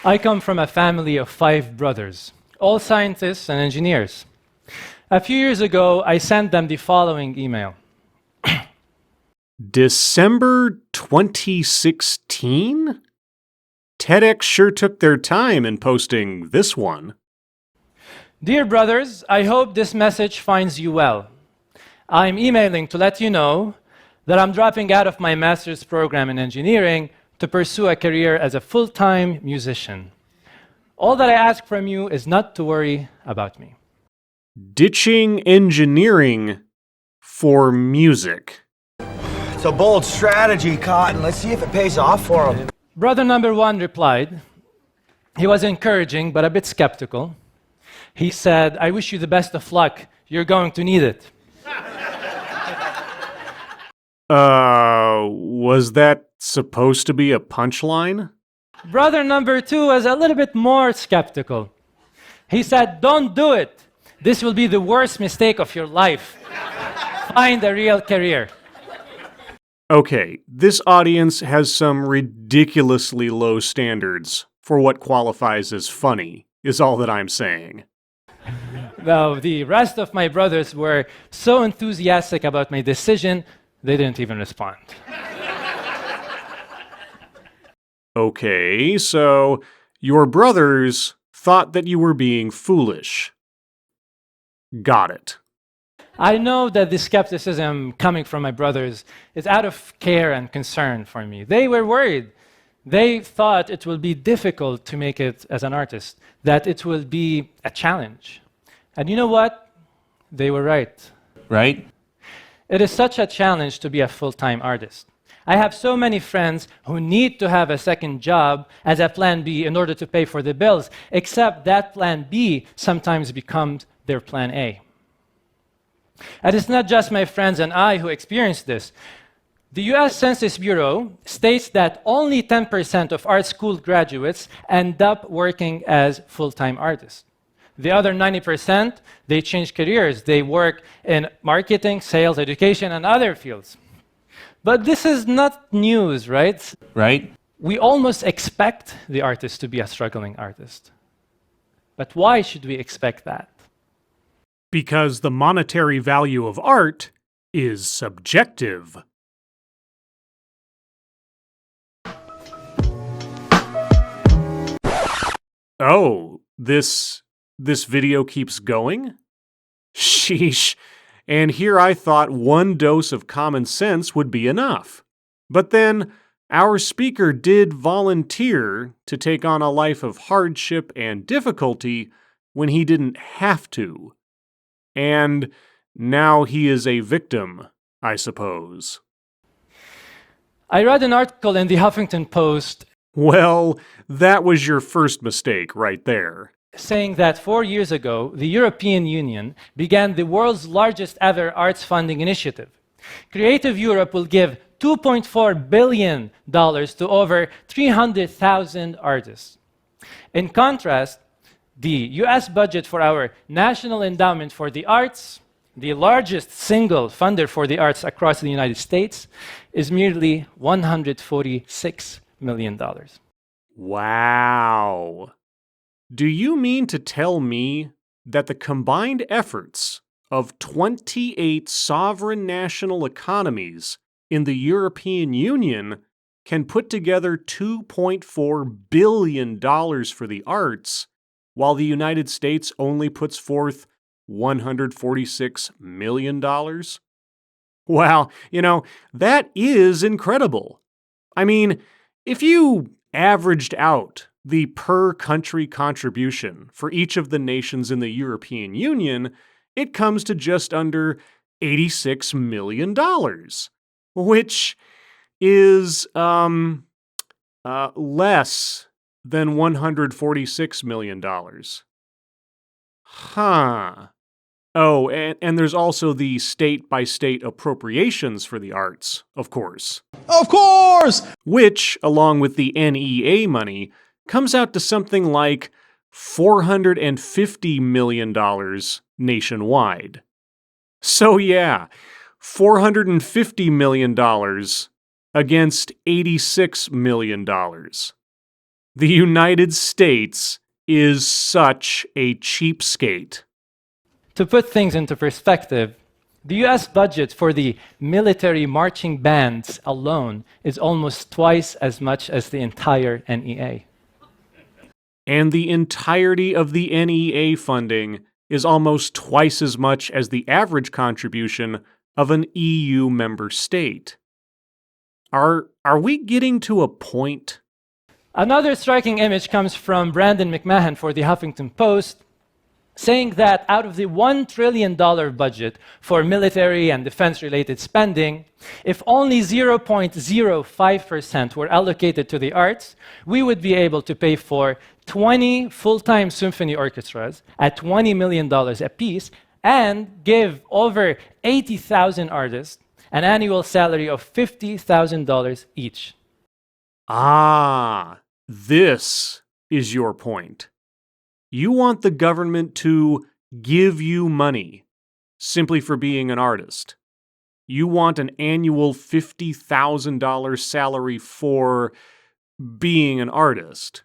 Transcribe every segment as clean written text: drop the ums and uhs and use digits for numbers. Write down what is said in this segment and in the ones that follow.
I come from a family of 5 brothers, all scientists and engineers. A few years ago, I sent them the following email. December 2016? TEDx sure took their time in posting this one. Dear brothers, I hope this message finds you well. I'm emailing to let you know that I'm dropping out of my master's program in engineering to pursue a career as a full-time musician. All that I ask from you is not to worry about me. Ditching engineering for music. It's a bold strategy, Cotton. Let's see if it pays off for him. Brother number 1 replied. He was encouraging, but a bit skeptical. He said, I wish you the best of luck. You're going to need it. Was that supposed to be a punchline? Brother number 2 was a little bit more skeptical. He said, don't do it. This will be the worst mistake of your life. Find a real career. Okay, this audience has some ridiculously low standards for what qualifies as funny, is all that I'm saying. Now, the rest of my brothers were so enthusiastic about my decision, they didn't even respond. Okay, so your brothers thought that you were being foolish. Got it. I know that the skepticism coming from my brothers is out of care and concern for me. They were worried. They thought it will be difficult to make it as an artist, that it will be a challenge. And you know what? They were right. Right? It is such a challenge to be a full-time artist. I have so many friends who need to have a second job as a plan B in order to pay for the bills, except that plan B sometimes becomes their plan A. And it's not just my friends and I who experience this. The US Census Bureau states that only 10% of art school graduates end up working as full-time artists. The other 90%, they change careers. They work in marketing, sales, education, and other fields. But this is not news, right? Right? We almost expect the artist to be a struggling artist. But why should we expect that? Because the monetary value of art is subjective. Oh, this video keeps going? Sheesh. And here I thought one dose of common sense would be enough. But then, our speaker did volunteer to take on a life of hardship and difficulty when he didn't have to. And now he is a victim, I suppose. I read an article in the Huffington Post Well, that was your first mistake right there. saying that 4 years ago, the European Union began the world's largest ever arts funding initiative. Creative Europe will give $2.4 billion to over 300,000 artists. In contrast, the US budget for our National Endowment for the Arts, the largest single funder for the arts across the United States, is merely $146 million. Wow. Do you mean to tell me that the combined efforts of 28 sovereign national economies in the European Union can put together $2.4 billion for the arts, while the United States only puts forth $146 million? Wow, that is incredible. I mean, if you averaged out the per-country contribution for each of the nations in the European Union, it comes to just under $86 million, which is less than $146 million. Huh. Oh, and there's also the state-by-state appropriations for the arts, of course. Of course! Which, along with the NEA money, comes out to something like $450 million nationwide. So yeah, $450 million against $86 million. The United States is such a cheapskate. To put things into perspective, the US budget for the military marching bands alone is almost twice as much as the entire NEA. And the entirety of the NEA funding is almost twice as much as the average contribution of an EU member state. Are we getting to a point? Another striking image comes from Brandon McMahon for the Huffington Post, saying that out of the $1 trillion budget for military and defense-related spending, if only 0.05% were allocated to the arts, we would be able to pay for 20 full-time symphony orchestras at $20 million apiece and give over 80,000 artists an annual salary of $50,000 each. Ah, this is your point. You want the government to give you money simply for being an artist. You want an annual $50,000 salary for being an artist.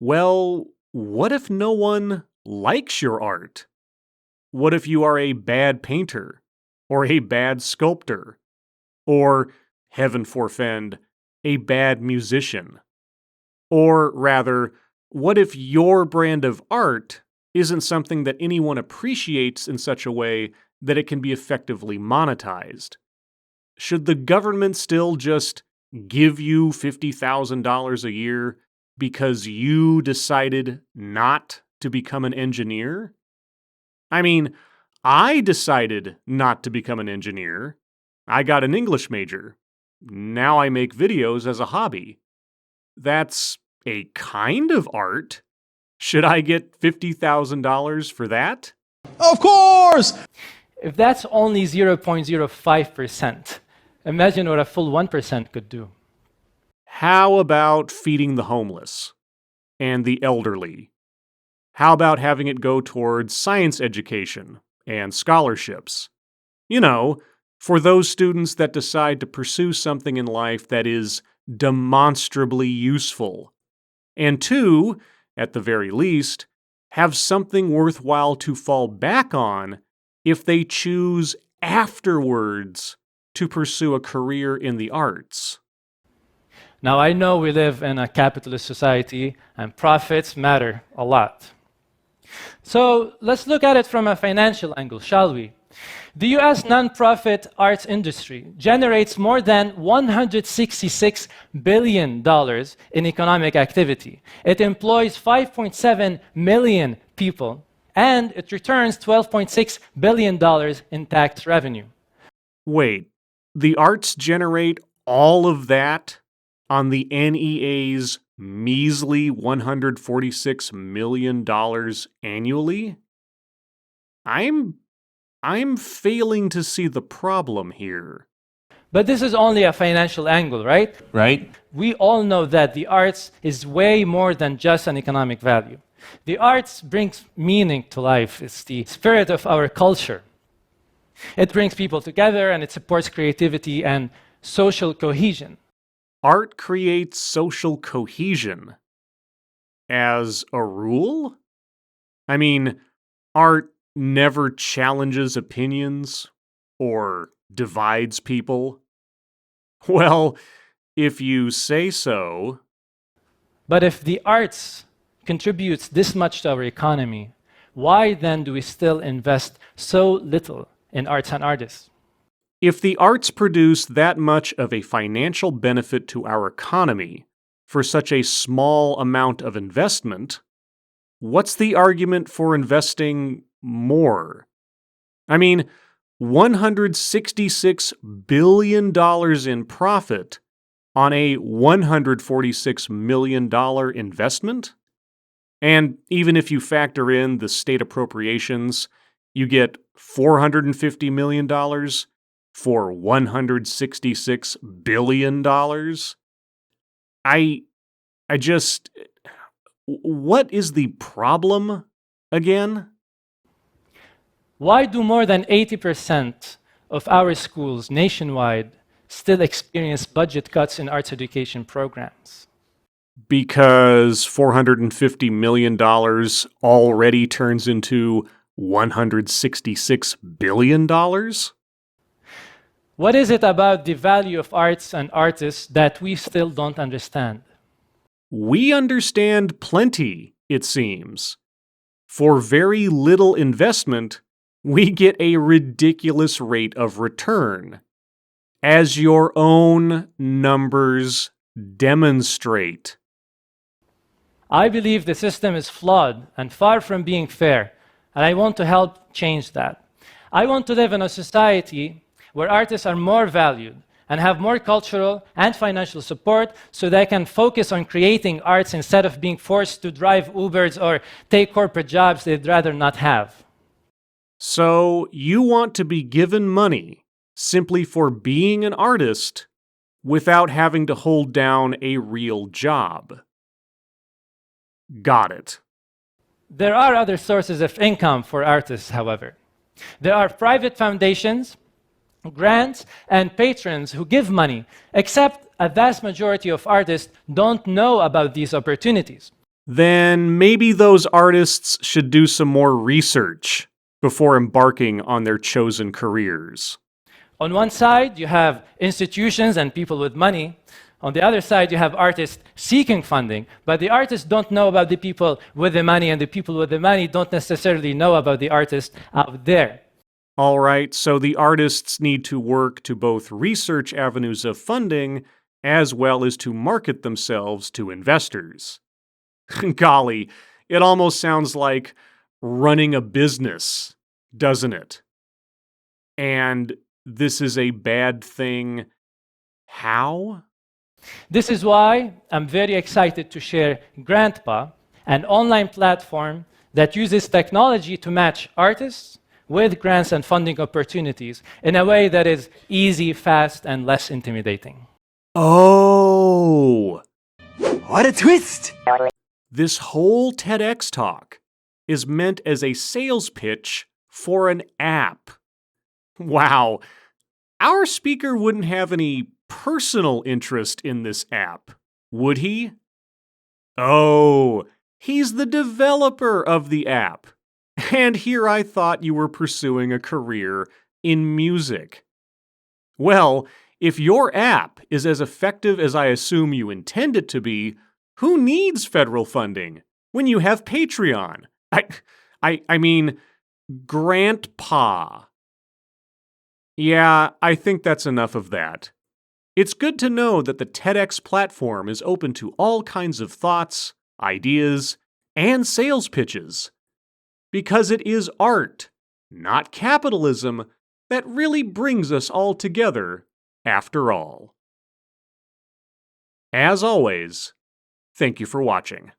Well, what if no one likes your art? What if you are a bad painter, or a bad sculptor, or, heaven forfend, a bad musician? Or rather, what if your brand of art isn't something that anyone appreciates in such a way that it can be effectively monetized? Should the government still just give you $50,000 a year because you decided not to become an engineer? I mean, I decided not to become an engineer. I got an English major. Now I make videos as a hobby. That's a kind of art. Should I get $50,000 for that? Of course! If that's only 0.05%, imagine what a full 1% could do. How about feeding the homeless and the elderly? How about having it go towards science education and scholarships? You know, for those students that decide to pursue something in life that is demonstrably useful. And two, at the very least, have something worthwhile to fall back on if they choose afterwards to pursue a career in the arts. Now, I know we live in a capitalist society and profits matter a lot. So let's look at it from a financial angle, shall we? The US nonprofit arts industry generates more than $166 billion in economic activity. It employs 5.7 million people, and it returns $12.6 billion in tax revenue. Wait, the arts generate all of that on the NEA's measly $146 million annually? I'm failing to see the problem here. But this is only a financial angle, right? Right? We all know that the arts is way more than just an economic value. The arts brings meaning to life. It's the spirit of our culture. It brings people together and it supports creativity and social cohesion. Art creates social cohesion. As a rule? I mean, art never challenges opinions or divides people. Well, if you say so. But if the arts contributes this much to our economy, why then do we still invest so little in arts and artists? If the arts produce that much of a financial benefit to our economy for such a small amount of investment, what's the argument for investing more? I mean, $166 billion in profit on a $146 million investment? And even if you factor in the state appropriations, you get $450 million for $166 billion? What is the problem again? Why do more than 80% of our schools nationwide still experience budget cuts in arts education programs? Because $450 million already turns into $166 billion? What is it about the value of arts and artists that we still don't understand? We understand plenty, it seems. For very little investment, we get a ridiculous rate of return, as your own numbers demonstrate. I believe the system is flawed and far from being fair, and I want to help change that. I want to live in a society where artists are more valued and have more cultural and financial support so they can focus on creating arts instead of being forced to drive Ubers or take corporate jobs they'd rather not have. So, you want to be given money simply for being an artist without having to hold down a real job. Got it. There are other sources of income for artists, however. There are private foundations, grants, and patrons who give money, except a vast majority of artists don't know about these opportunities. Then maybe those artists should do some more research before embarking on their chosen careers. On one side, you have institutions and people with money. On the other side, you have artists seeking funding, but the artists don't know about the people with the money, and the people with the money don't necessarily know about the artists out there. All right, so the artists need to work to both research avenues of funding as well as to market themselves to investors. Golly, it almost sounds like running a business, doesn't it? And this is a bad thing. How? This is why I'm very excited to share GrantPa, an online platform that uses technology to match artists with grants and funding opportunities in a way that is easy, fast, and less intimidating. Oh! What a twist! This whole TEDx talk is meant as a sales pitch for an app. Wow, our speaker wouldn't have any personal interest in this app, would he? Oh, he's the developer of the app. And here I thought you were pursuing a career in music. Well, if your app is as effective as I assume you intend it to be, who needs federal funding when you have Patreon? I mean, GrantPa. Yeah, I think that's enough of that. It's good to know that the TEDx platform is open to all kinds of thoughts, ideas, and sales pitches. Because it is art, not capitalism, that really brings us all together, after all. As always, thank you for watching.